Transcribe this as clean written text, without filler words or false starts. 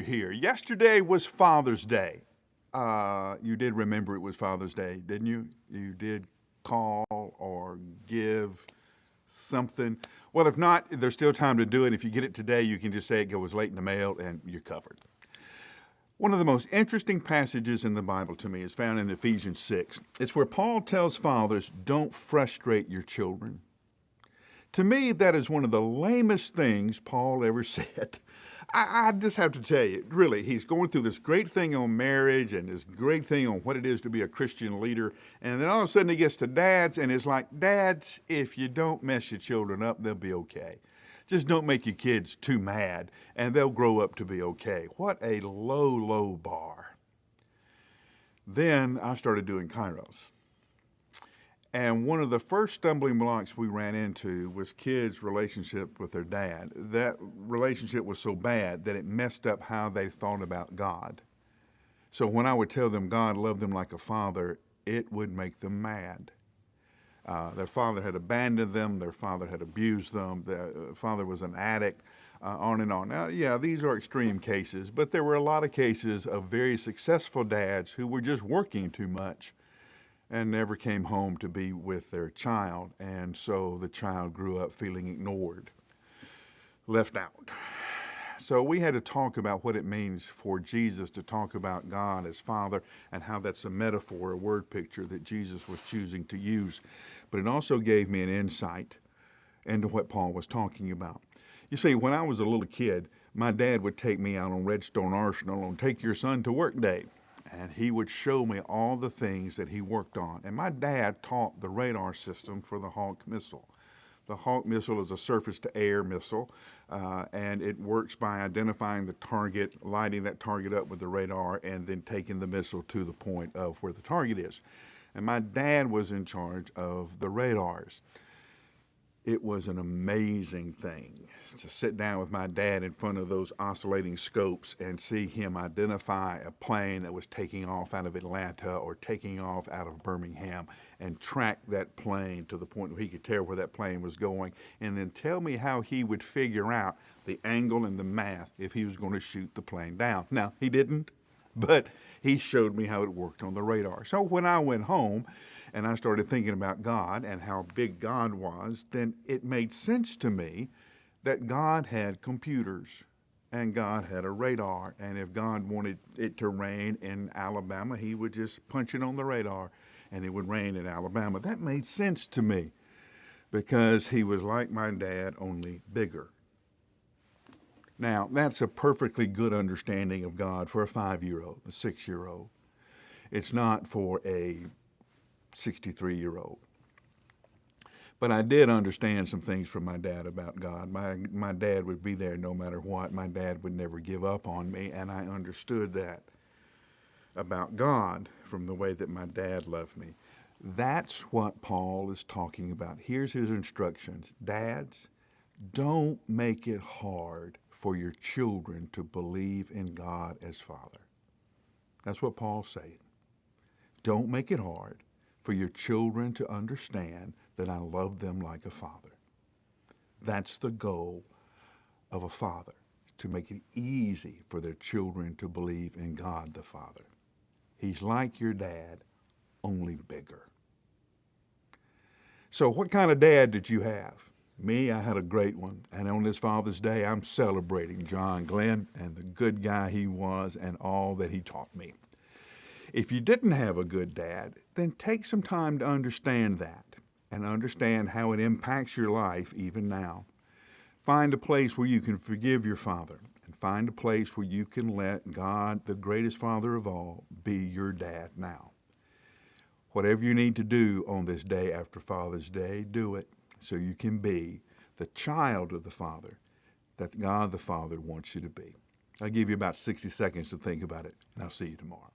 here. Yesterday was Father's Day. You did remember it was Father's Day, didn't you? You did call or give something. Well, if not, there's still time to do it. If you get it today, you can just say it was late in the mail and you're covered. One of the most interesting passages in the Bible to me is found in Ephesians 6. It's where Paul tells fathers, don't frustrate your children. To me, that is one of the lamest things Paul ever said. I just have to tell you, really, he's going through this great thing on marriage and this great thing on what it is to be a Christian leader. And then all of a sudden he gets to dads and it's like, dads, if you don't mess your children up, they'll be okay. Just don't make your kids too mad and they'll grow up to be okay. What a low, low bar. Then I started doing Kairos. And one of the first stumbling blocks we ran into was kids' relationship with their dad. That relationship was so bad that it messed up how they thought about God. So when I would tell them God loved them like a father, it would make them mad. Their father had abandoned them, their father had abused them, their father was an addict, on and on. Now, yeah, these are extreme cases, but there were a lot of cases of very successful dads who were just working too much and never came home to be with their child. And so the child grew up feeling ignored, left out. So we had to talk about what it means for Jesus to talk about God as Father and how that's a metaphor, a word picture that Jesus was choosing to use. But it also gave me an insight into what Paul was talking about. You see, when I was a little kid, my dad would take me out on Redstone Arsenal on Take Your Son to Work Day. And he would show me all the things that he worked on. And my dad taught the radar system for the Hawk missile. The Hawk missile is a surface-to-air missile, and it works by identifying the target, lighting that target up with the radar, and then taking the missile to the point of where the target is. And my dad was in charge of the radars. It was an amazing thing to sit down with my dad in front of those oscillating scopes and see him identify a plane that was taking off out of Atlanta or taking off out of Birmingham and track that plane to the point where he could tell where that plane was going and then tell me how he would figure out the angle and the math if he was going to shoot the plane down. Now, he didn't, but he showed me how it worked on the radar. So when I went home, and I started thinking about God and how big God was, then it made sense to me that God had computers and God had a radar. And if God wanted it to rain in Alabama, he would just punch it on the radar and it would rain in Alabama. That made sense to me because he was like my dad, only bigger. Now, that's a perfectly good understanding of God for a 5-year-old, a 6-year-old. It's not for a 63-year-old. But I did understand some things from my dad about God. My dad would be there no matter what. My dad would never give up on me, and I understood that about God from the way that my dad loved me. That's what Paul is talking about. Here's his instructions. Dads, don't make it hard for your children to believe in God as Father. That's what Paul's saying. Don't make it hard for your children to understand that I love them like a father. That's the goal of a father, to make it easy for their children to believe in God the Father. He's like your dad, only bigger. So what kind of dad did you have? Me, I had a great one. And on this Father's Day, I'm celebrating John Glenn and the good guy he was and all that he taught me. If you didn't have a good dad, then take some time to understand that and understand how it impacts your life even now. Find a place where you can forgive your father and find a place where you can let God, the greatest Father of all, be your dad now. Whatever you need to do on this day after Father's Day, do it so you can be the child of the Father that God the Father wants you to be. I'll give you about 60 seconds to think about it, and I'll see you tomorrow.